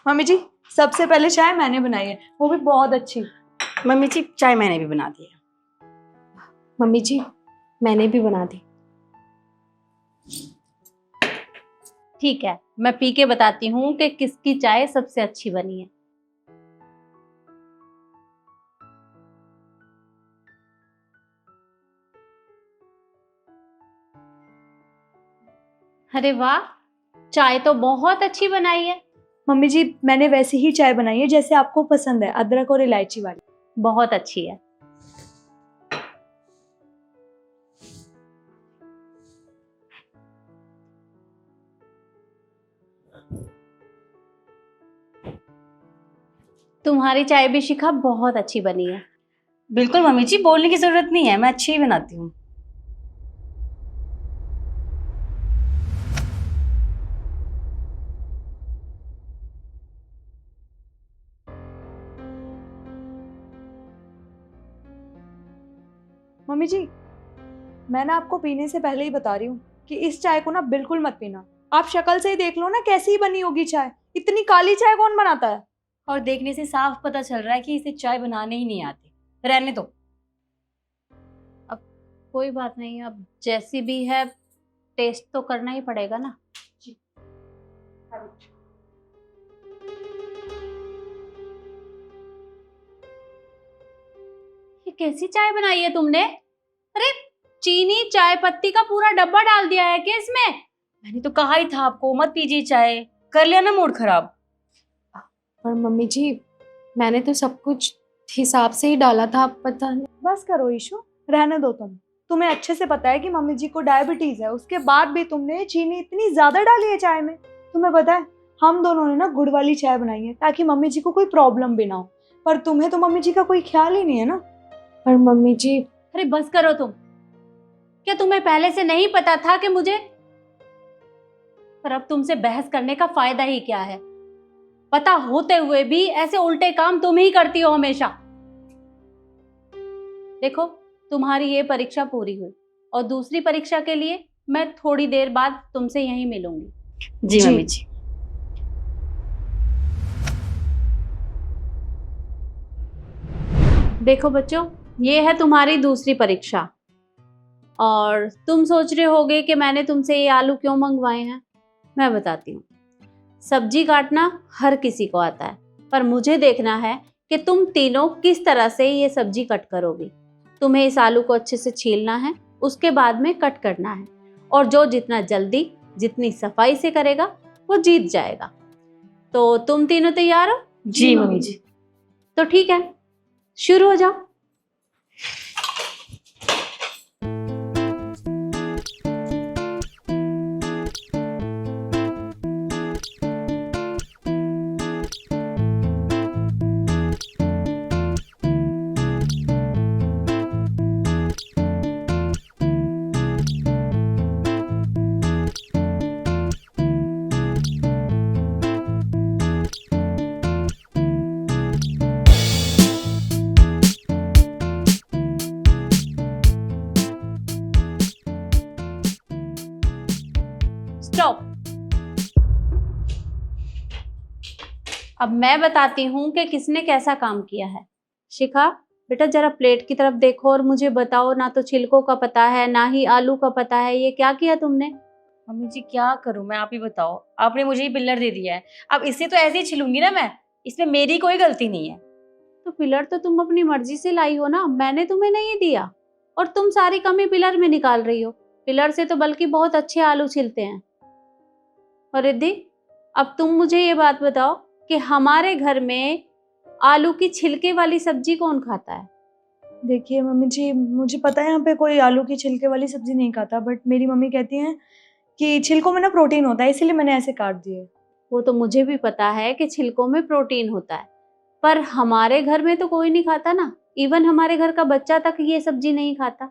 Mummy जी, सबसे पहले चाय मैंने बनाई है, वो भी बहुत अच्छी। मम्मी जी चाय मैंने भी बना दी है। मम्मी जी मैंने भी बना दी। ठीक है, मैं पी के बताती हूँ कि किसकी चाय सबसे अच्छी बनी है। अरे वाह, चाय तो बहुत अच्छी बनाई है। मम्मी जी, मैंने वैसे ही चाय बनाई है जैसे आपको पसंद है, अदरक और इलायची वाली। बहुत अच्छी है। तुम्हारी चाय भी शिखा बहुत अच्छी बनी है। बिल्कुल मम्मी जी, बोलने की जरूरत नहीं है, मैं अच्छी ही बनाती हूँ। मम्मी जी, मैं ना आपको पीने से पहले ही बता रही हूँ कि इस चाय को ना बिल्कुल मत पीना। आप शक्ल से ही देख लो ना कैसी ही बनी होगी चाय। इतनी काली चाय कौन बनाता है? और देखने से साफ पता चल रहा है कि इसे चाय बनाने ही नहीं आती। रहने दो। कोई बात नहीं, अब जैसी भी है टेस्ट तो करना ही पड़ेगा ना। ये कैसी चाय बनाई है तुमने? अरे चीनी चाय पत्ती का पूरा डब्बा डाल दिया है क्या इसमें? मैंने तो कहा ही था आपको मत पीजिए चाय, कर लिया ना मूड खराब। पर मम्मी जी मैंने तो सब कुछ हिसाब से ही डाला था, पता नहीं। बस करो ईशु, रहने दो तुम्हें अच्छे से पता है कि मम्मी जी को डायबिटीज है, उसके बाद भी तुमने चीनी इतनी ज्यादा डाली है चाय में। तुम्हें पता है हम दोनों ने ना गुड़ वाली चाय बनाई है ताकि मम्मी जी को कोई प्रॉब्लम भी ना हो, पर तुम्हें तो मम्मी जी का कोई ख्याल ही नहीं है ना। पर मम्मी जी अरे बस करो तुम। क्या तुम्हें पहले से नहीं पता था कि मुझे? पर अब तुमसे बहस करने का फायदा ही क्या है? पता होते हुए भी ऐसे उल्टे काम तुम ही करती हो हमेशा। देखो, तुम्हारी ये परीक्षा पूरी हुई और दूसरी परीक्षा के लिए मैं थोड़ी देर बाद तुमसे यहीं मिलूंगी। जी मम्मी जी। देखो बच्चों, ये है तुम्हारी दूसरी परीक्षा। और तुम सोच रहे होगे कि मैंने तुमसे ये आलू क्यों मंगवाए हैं। मैं बताती हूँ। सब्जी काटना हर किसी को आता है, पर मुझे देखना है कि तुम तीनों किस तरह से ये सब्जी कट करोगी। तुम्हें इस आलू को अच्छे से छीलना है, उसके बाद में कट करना है, और जो जितना जल्दी जितनी सफाई से करेगा वो जीत जाएगा। तो तुम तीनों तैयार हो? जी मम्मी जी। तो ठीक है, शुरू हो जाओ। स्टॉप। अब मैं बताती हूँ कि किसने कैसा काम किया है। शिखा बेटा, जरा प्लेट की तरफ देखो और मुझे बताओ, ना तो छिलकों का पता है ना ही आलू का पता है, ये क्या किया तुमने? मम्मी जी क्या करूं मैं, आप ही बताओ। आपने मुझे ही पिल्लर दे दिया है, अब इसे तो ऐसे ही छिलूंगी ना मैं, इसमें मेरी कोई गलती नहीं है। तो पिलर तो तुम अपनी मर्जी से लाई हो ना, मैंने तुम्हें नहीं दिया। और तुम सारी कमी पिलर में निकाल रही हो। पिलर से तो बल्कि बहुत अच्छे आलू छिलते हैं। और रिद्धि, अब तुम मुझे ये बात बताओ कि हमारे घर में आलू की छिलके वाली सब्जी कौन खाता है? देखिए मम्मी जी, मुझे पता है यहाँ पे कोई आलू की छिलके वाली सब्जी नहीं खाता, बट मेरी मम्मी कहती हैं कि छिलकों में ना प्रोटीन होता है, इसीलिए मैंने ऐसे काट दिए। वो तो मुझे भी पता है कि छिलकों में प्रोटीन होता है, पर हमारे घर में तो कोई नहीं खाता ना। इवन हमारे घर का बच्चा तक ये सब्जी नहीं खाता।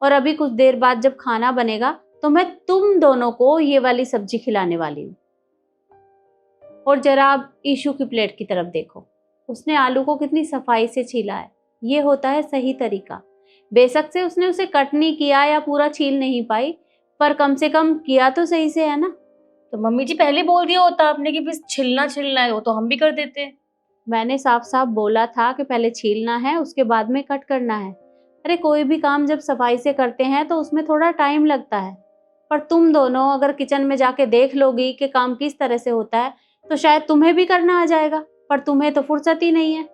और अभी कुछ देर बाद जब खाना बनेगा तो मैं तुम दोनों को ये वाली सब्जी खिलाने वाली हूँ। और जरा आप ईशू की प्लेट की तरफ देखो, उसने आलू को कितनी सफाई से छीला है। ये होता है सही तरीका। बेशक से उसने उसे कट नहीं किया या पूरा छील नहीं पाई, पर कम से कम किया तो सही से है ना। तो मम्मी जी पहले बोल दिया होता आपने कि बस छिलना छिलना है, वो तो हम भी कर देते। मैंने साफ साफ बोला था कि पहले छीलना है, उसके बाद में कट करना है। अरे कोई भी काम जब सफाई से करते हैं तो उसमें थोड़ा टाइम लगता है, पर तुम दोनों अगर किचन में जाके देख लोगी कि काम किस तरह से होता है तो शायद तुम्हें भी करना आ जाएगा, पर तुम्हें तो फुर्सत ही नहीं है।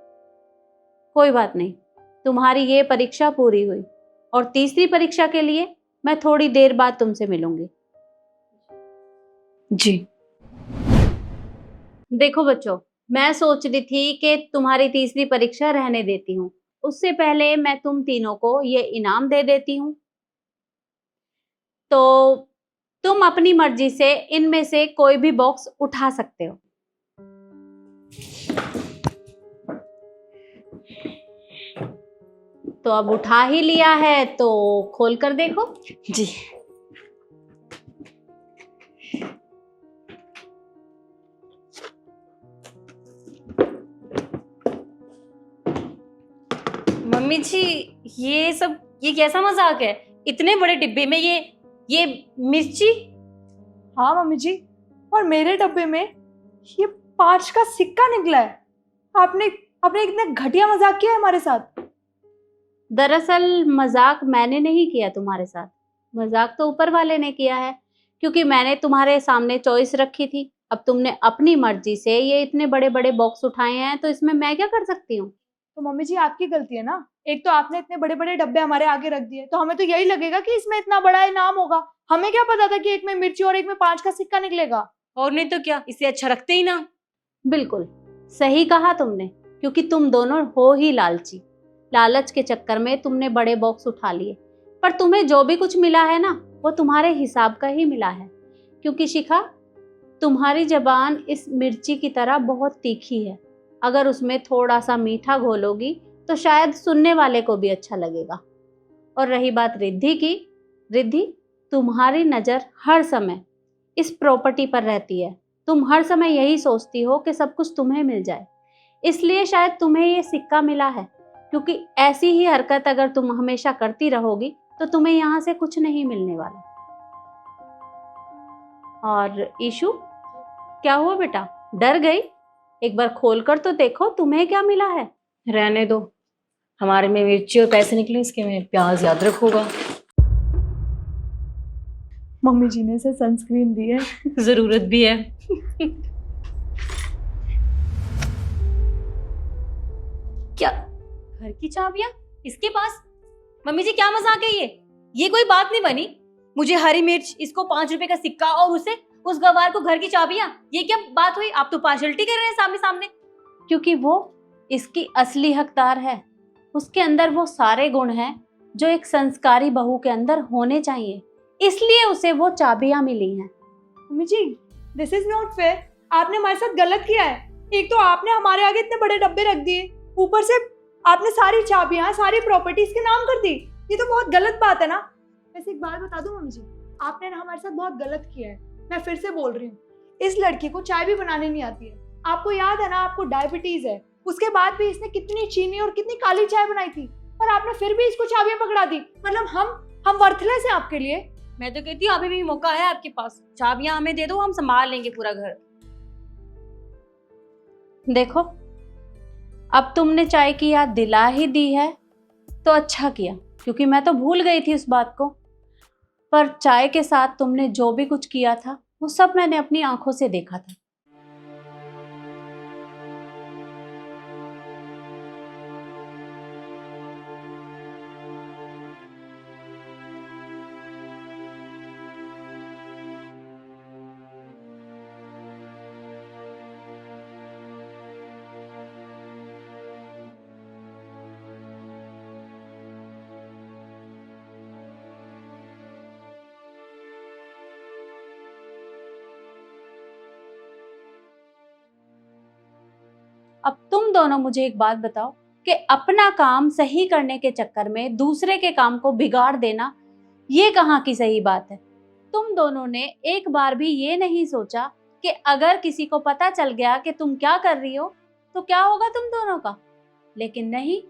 कोई बात नहीं, तुम्हारी ये परीक्षा पूरी हुई और तीसरी परीक्षा के लिए मैं थोड़ी देर बाद तुमसे मिलूंगी। जी। देखो बच्चों, मैं सोच रही थी कि तुम्हारी तीसरी परीक्षा रहने देती हूँ, उससे पहले मैं तुम तीनों को ये इनाम दे देती हूँ। तो तुम अपनी मर्जी से इनमें से कोई भी बॉक्स उठा सकते हो। तो अब उठा ही लिया है तो खोल कर देखो। जी। मम्मी जी ये कैसा मजाक है? इतने बड़े डिब्बे में ये मिर्ची। हाँ मम्मी जी, और मेरे डब्बे में ये 5 का सिक्का निकला है। आपने आपने इतना घटिया मजाक किया है हमारे साथ। दरअसल मजाक मैंने नहीं किया तुम्हारे साथ, मजाक तो ऊपर वाले ने किया है, क्योंकि मैंने तुम्हारे सामने चॉइस रखी थी। अब तुमने अपनी मर्जी से ये इतने बड़े बड़े बॉक्स उठाए हैं, तो इसमें मैं क्या कर सकती हूँ। तो मम्मी जी आपकी गलती है ना। एक तो आपने इतने बड़े बड़े डब्बे हमारे आगे रख दिए, तो हमें तो यही लगेगा कि इसमें इतना बड़ा इनाम होगा। हमें क्या पता था कि एक में मिर्ची और एक में 5 का सिक्का निकलेगा। और नहीं तो क्या, इससे अच्छा रखते ही ना। बिल्कुल सही कहा तुमने, क्योंकि तुम दोनों हो ही लालची। लालच के चक्कर में तुमने बड़े बॉक्स उठा लिए, पर तुम्हें जो भी कुछ मिला है ना, वो तुम्हारे हिसाब का ही मिला है। क्योंकि शिखा, तुम्हारी जबान इस मिर्ची की तरह बहुत तीखी है। अगर उसमें थोड़ा सा मीठा घोलोगी तो शायद सुनने वाले को भी अच्छा लगेगा। और रही बात रिद्धि की, रिद्धि, तुम्हारी नज़र हर समय इस प्रॉपर्टी पर रहती है। तुम हर समय यही सोचती हो कि सब कुछ तुम्हें मिल जाए, इसलिए शायद तुम्हें ये सिक्का मिला है। क्योंकि ऐसी ही हरकत अगर तुम हमेशा करती रहोगी तो तुम्हें यहाँ से कुछ नहीं मिलने वाला। और ईशु, क्या हुआ बेटा, डर गई? एक बार खोलकर तो देखो तुम्हें क्या मिला है। रहने दो, हमारे में मिर्ची और पैसे निकले, इसके में प्याज याद रखोगा। मम्मी जी ने इसे सनस्क्रीन दी है। जरूरत भी है। क्या घर की चाबियां इसके पास? मम्मी जी क्या मजाक है ये कोई बात नहीं बनी। मुझे हरी मिर्च, इसको 5 रुपए का सिक्का और उसे उस गवार को घर की चाबियां, ये क्या बात हुई? आप तो पार्शलिटी कर रहे हैं सामने सामने। क्योंकि वो इसकी असली हकदार है। उसके अंदर वो सारे गुण हैं जो एक संस्कारी बहू के अंदर होने चाहिए, इसलिए उसे वो चाबियां मिली हैं। Mummy ji, this is not fair. आपने हमारे साथ गलत किया है। एक तो आपने हमारे आगे इतने बड़े डब्बे रख दिए, ऊपर से आपने सारी चाबियां, सारी प्रॉपर्टीज के नाम कर दी। ये तो बहुत गलत बात है ना। वैसे एक बात बता दूं मम्मी जी, आपने ना हमारे साथ बहुत गलत किया है। मैं फिर से बोल रही हूँ, इस लड़की को चाय भी बनाने नहीं आती है। आपको याद है ना, आपको डायबिटीज है। उसके बाद भी इसने कितनी चीनी और कितनी काली चाय बनाई थी, और आपने फिर भी इसको चाबियां पकड़ा दी। मतलब हम वर्थलेस हैं आपके लिए। मैं तो कहती हूँ अभी भी मौका है आपके पास, चाबियां हमें दे दो, हम संभाल लेंगे पूरा घर। देखो, अब तुमने चाय की याद दिला ही दी है तो अच्छा किया, क्योंकि मैं तो भूल गई थी उस बात को। पर चाय के साथ तुमने जो भी कुछ किया था वो सब मैंने अपनी आंखों से देखा था। अब तुम दोनों मुझे एक बात बताओ कि अपना काम सही करने के चक्कर में दूसरे के काम को बिगाड़ देना, ये कहाँ की सही बात है? तुम दोनों ने एक बार भी ये नहीं सोचा कि अगर किसी को पता चल गया कि तुम क्या कर रही हो तो क्या होगा तुम दोनों का? लेकिन नहीं,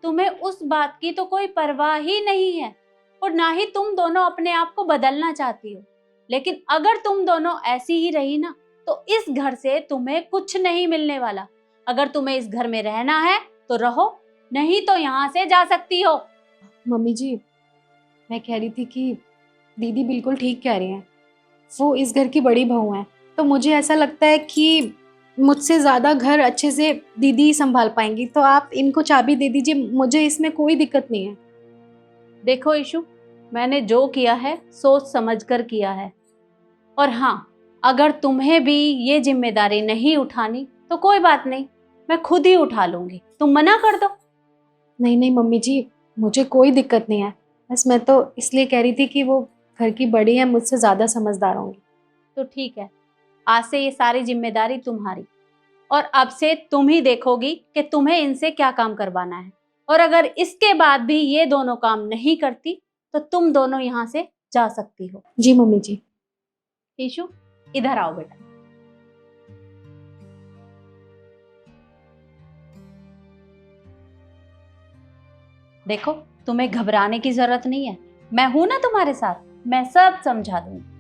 तुम्हें उस बात की तो कोई परवाह ही नहीं है, और ना ही तुम दोनों अपने आप को बदलना चाहती हो। लेकिन अगर तुम दोनों ऐसी ही रही ना तो इस घर से तुम्हें कुछ नहीं मिलने वाला। अगर तुम्हें इस घर में रहना है तो रहो, नहीं तो यहाँ से जा सकती हो। मम्मी जी, मैं कह रही थी कि दीदी बिल्कुल ठीक कह रही हैं। वो इस घर की बड़ी बहू हैं, तो मुझे ऐसा लगता है कि मुझसे ज़्यादा घर अच्छे से दीदी ही संभाल पाएंगी। तो आप इनको चाबी दे दीजिए, मुझे इसमें कोई दिक्कत नहीं है। देखो इशू, मैंने जो किया है सोच समझ कर किया है। और हाँ, अगर तुम्हें भी ये जिम्मेदारी नहीं उठानी तो कोई बात नहीं, मैं खुद ही उठा लूंगी। तुम मना कर दो। नहीं नहीं मम्मी जी, मुझे कोई दिक्कत नहीं है। बस मैं तो इसलिए कह रही थी कि वो घर की बड़ी है, मुझसे ज़्यादा समझदार होंगी। तो ठीक है, आज से ये सारी जिम्मेदारी तुम्हारी, और अब से तुम ही देखोगी कि तुम्हें इनसे क्या काम करवाना है। और अगर इसके बाद भी ये दोनों काम नहीं करती तो तुम दोनों यहाँ से जा सकती हो। जी मम्मी जी। ईशु, इधर आओ बेटा। देखो, तुम्हें घबराने की जरूरत नहीं है, मैं हूं ना तुम्हारे साथ, मैं सब समझा दूंगी।